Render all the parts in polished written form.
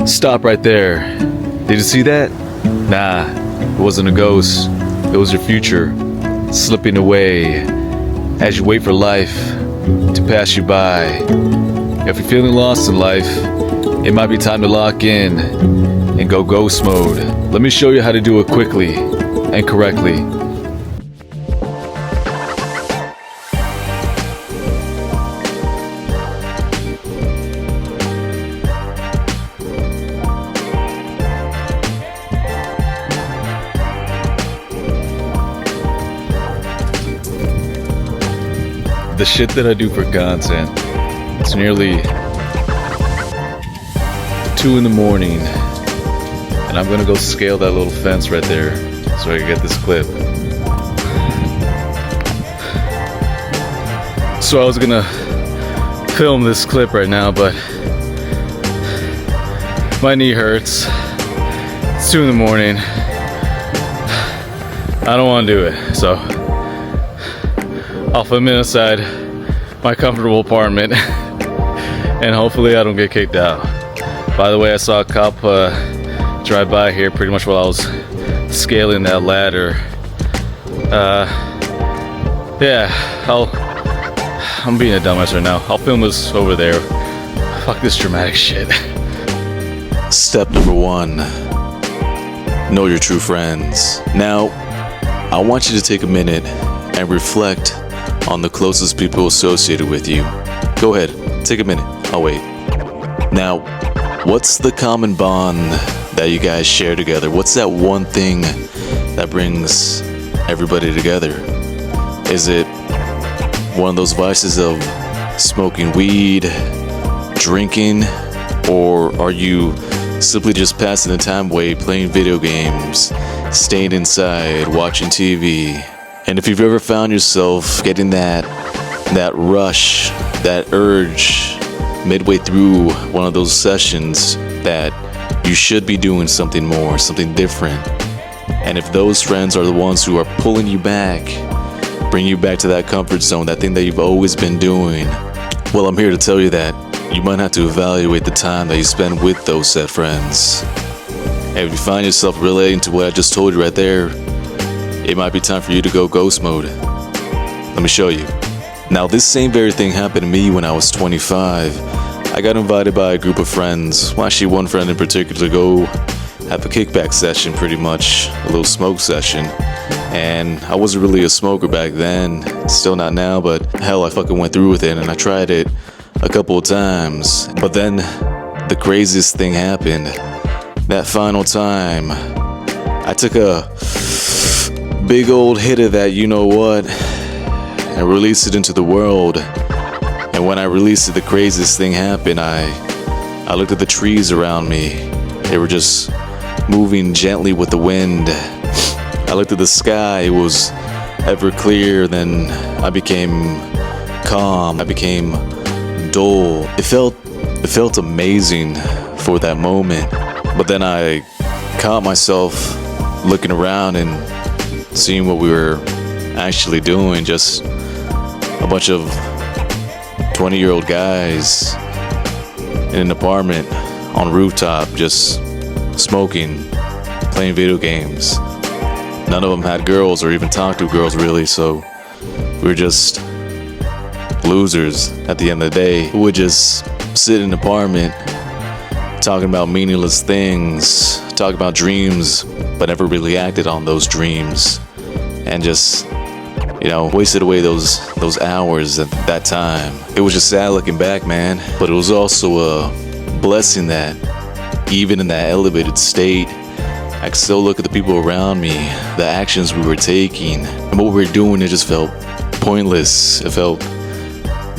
Stop right there. Did you see that? Nah, it wasn't a ghost. It was your future slipping away as you wait for life to pass you by. If you're feeling lost in life, it might be time to lock in and go ghost mode. Let me show you how to do it quickly and correctly. The shit that I do for content, it's nearly 2 in the morning and I'm gonna go scale that little fence right there so I can get this clip. So I was gonna film this clip right now, but my knee hurts. It's 2 in the morning. I don't want to do it, so I'll film it inside my comfortable apartment and hopefully I don't get kicked out. By the way, I saw a cop drive by here pretty much while I was scaling that ladder. Yeah, I'm being a dumbass right now. I'll film this over there. Fuck this dramatic shit. Step number 1, know your true friends. Now, I want you to take a minute and reflect on the closest people associated with you. Go ahead, take a minute, I'll wait. Now, what's the common bond that you guys share together? What's that one thing that brings everybody together? Is it one of those vices of smoking weed, drinking, or are you simply just passing the time away playing video games, staying inside, watching TV? And if you've ever found yourself getting that rush, that urge midway through one of those sessions that you should be doing something more, something different, and if those friends are the ones who are pulling you back, bring you back to that comfort zone, that thing that you've always been doing, well, I'm here to tell you that you might have to evaluate the time that you spend with those said friends. And if you find yourself relating to what I just told you right there, it might be time for you to go ghost mode. Let me show you. Now, this same very thing happened to me when I was 25. I got invited by a group of friends, well, actually one friend in particular, to go have a kickback session, pretty much, a little smoke session. And I wasn't really a smoker back then, still not now, but hell, I fucking went through with it and I tried it a couple of times. But then the craziest thing happened. That final time, I took a big old hit of that, you know what, and released it into the world. And when I released it, the craziest thing happened. I looked at the trees around me. They were just moving gently with the wind. I looked at the sky. It was ever clear. Then I became calm. I became dull. It felt amazing for that moment. But then I caught myself looking around and seeing what we were actually doing. Just a bunch of 20-year-old guys in an apartment on a rooftop, just smoking, playing video games. None of them had girls or even talked to girls really, so we were just losers at the end of the day who would just sit in an apartment talking about meaningless things, talking about dreams, but never really acted on those dreams, and just, you know, wasted away those hours at that time. It was just sad looking back, man, but it was also a blessing that even in that elevated state, I could still look at the people around me, the actions we were taking, and what we were doing. It just felt pointless. It felt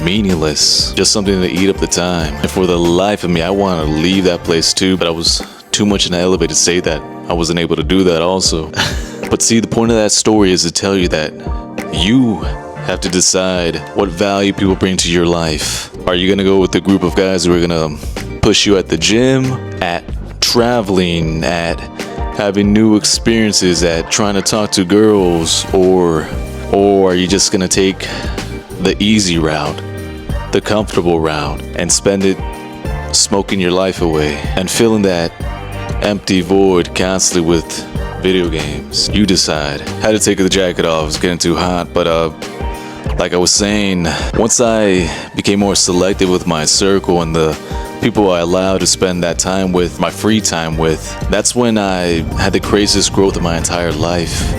meaningless, just something to eat up the time. And for the life of me, I wanted to leave that place too, but I was too much in the elevated state that I wasn't able to do that also. But see, the point of that story is to tell you that you have to decide what value people bring to your life. Are you gonna go with the group of guys who are gonna push you at the gym, at traveling, at having new experiences, at trying to talk to girls, or are you just gonna take the easy route, the comfortable route, and spend it smoking your life away and filling that empty void constantly with video games. You decide. Had to take the jacket off, it's getting too hot, but like I was saying, once I became more selective with my circle and the people I allowed to spend that time with, my free time with, that's when I had the craziest growth of my entire life.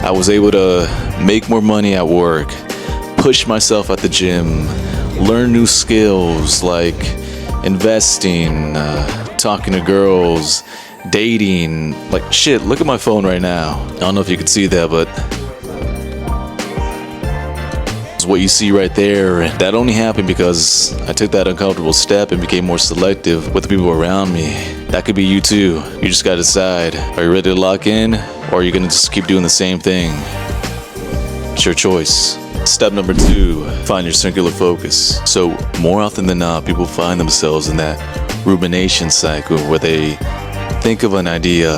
I was able to make more money at work, push myself at the gym, learn new skills like investing, talking to girls, dating. Like shit, look at my phone right now. I don't know if you can see that, but what you see right there, that only happened because I took that uncomfortable step and became more selective with the people around me. That could be you too. You just gotta decide, are you ready to lock in, or are you gonna just keep doing the same thing? It's your choice. Step number 2, find your singular focus. So more often than not, people find themselves in that rumination cycle where they think of an idea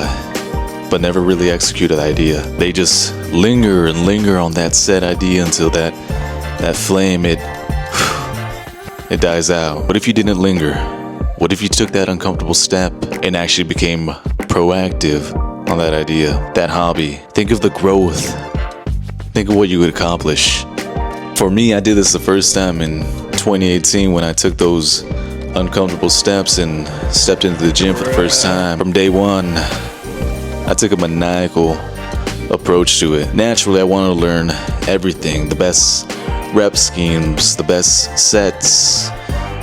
but never really execute that idea. They just linger and linger on that said idea until that flame, it dies out. What if you didn't linger? What if you took that uncomfortable step and actually became proactive on that idea, that hobby? Think of the growth. Think of what you would accomplish. For me, I did this the first time in 2018 when I took those uncomfortable steps and stepped into the gym for the first time. From day one, I took a maniacal approach to it. Naturally, I wanted to learn everything, the best rep schemes, the best sets,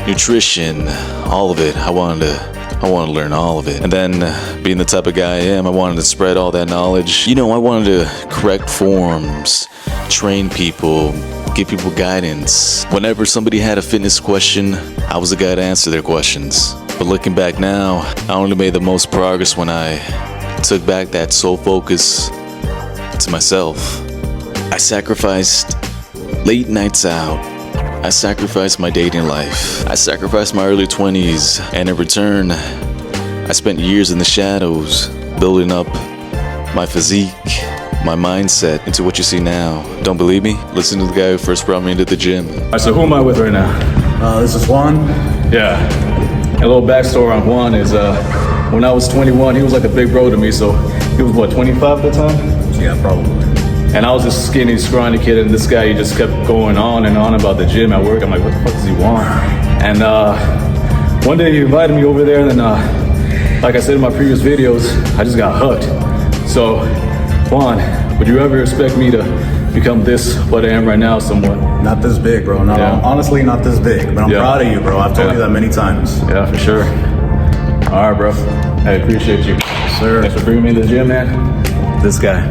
nutrition, all of it. I wanted to learn all of it. And then, being the type of guy I am, I wanted to spread all that knowledge. You know, I wanted to correct forms, train people, give people guidance. Whenever somebody had a fitness question, I was the guy to answer their questions. But looking back now, I only made the most progress when I took back that sole focus to myself. I sacrificed late nights out. I sacrificed my dating life. I sacrificed my early 20s, and in return, I spent years in the shadows, building up my physique, my mindset into what you see now. Don't believe me? Listen to the guy who first brought me into the gym. Alright, so who am I with right now? This is Juan. Yeah. A little backstory on Juan is when I was 21, he was like a big bro to me. So he was what, 25 at the time? Yeah, probably. And I was this skinny, scrawny kid, and this guy, he just kept going on and on about the gym at work. I'm like, what the fuck does he want? And one day he invited me over there, and then, like I said in my previous videos, I just got hooked. So, Juan, would you ever expect me to become this, what I am right now, somewhat? Not this big, bro. No, Yeah. honestly, not this big. But I'm proud of you, bro. I've told you that many times. Yeah, for sure. All right, bro. I appreciate you. Sir. Thanks for bringing me to the gym, man. This guy.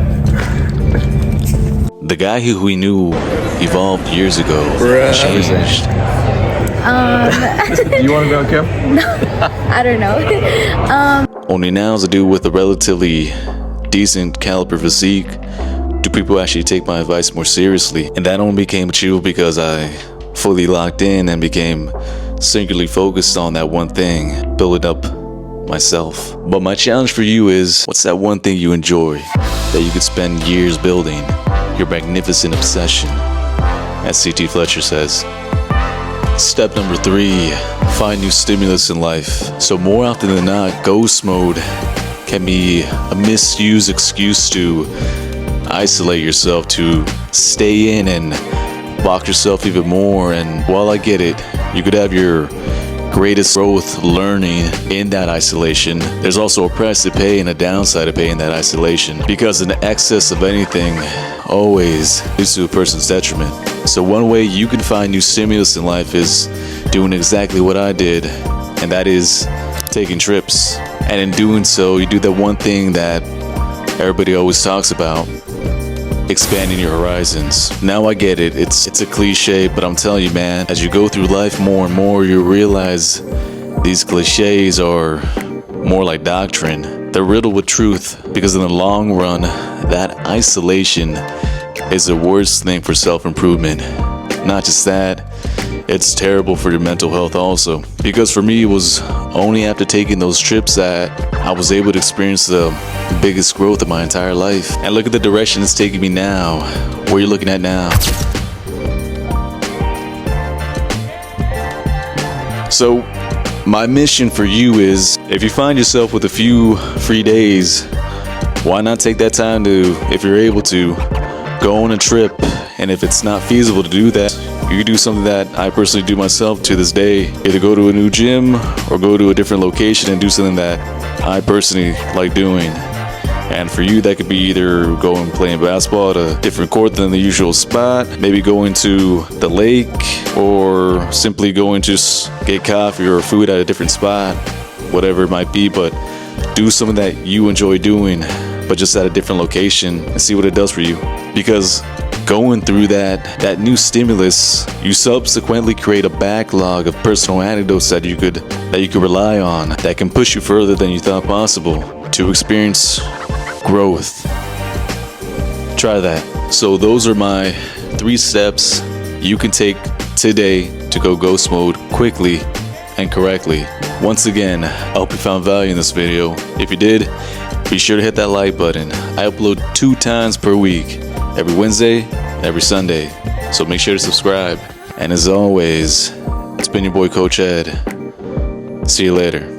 The guy who we knew evolved years ago. Changed. You want to be on camera? I don't know. Only now, as a dude with a relatively decent caliber physique, do people actually take my advice more seriously. And that only became achievable because I fully locked in and became singularly focused on that one thing, building up myself. But my challenge for you is, what's that one thing you enjoy that you could spend years building? Your magnificent obsession, as CT Fletcher says. Step number 3, find new stimulus in life. So more often than not, ghost mode can be a misused excuse to isolate yourself, to stay in and box yourself even more. And while I get it, you could have your greatest growth learning in that isolation, there's also a price to pay and a downside to pay in that isolation, because an excess of anything always leads to a person's detriment. So one way you can find new stimulus in life is doing exactly what I did, and that is taking trips. And in doing so, you do that one thing that everybody always talks about: expanding your horizons. Now I get it, it's a cliche, but I'm telling you, man, as you go through life more and more, you realize these cliches are more like doctrine. They're riddled with truth, because in the long run, that isolation is the worst thing for self-improvement. Not just that, it's terrible for your mental health also. Because for me, it was only after taking those trips that I was able to experience the biggest growth of my entire life. And look at the direction it's taking me now. Where you're looking at now. So, my mission for you is, if you find yourself with a few free days, why not take that time to, if you're able to, go on a trip? And if it's not feasible to do that, you can do something that I personally do myself to this day. Either go to a new gym or go to a different location and do something that I personally like doing. And for you, that could be either going playing basketball at a different court than the usual spot, maybe going to the lake, or simply going to just get coffee or food at a different spot, whatever it might be. But do something that you enjoy doing, but just at a different location, and see what it does for you. Because going through that new stimulus, you subsequently create a backlog of personal anecdotes that you could rely on, that can push you further than you thought possible to experience growth. Try that. So those are my 3 steps you can take today to go ghost mode quickly and correctly. Once again, I hope you found value in this video. If you did, be sure to hit that like button. I upload 2 times per week, every Wednesday, every Sunday. So make sure to subscribe. And as always, it's been your boy Coach Ed. See you later.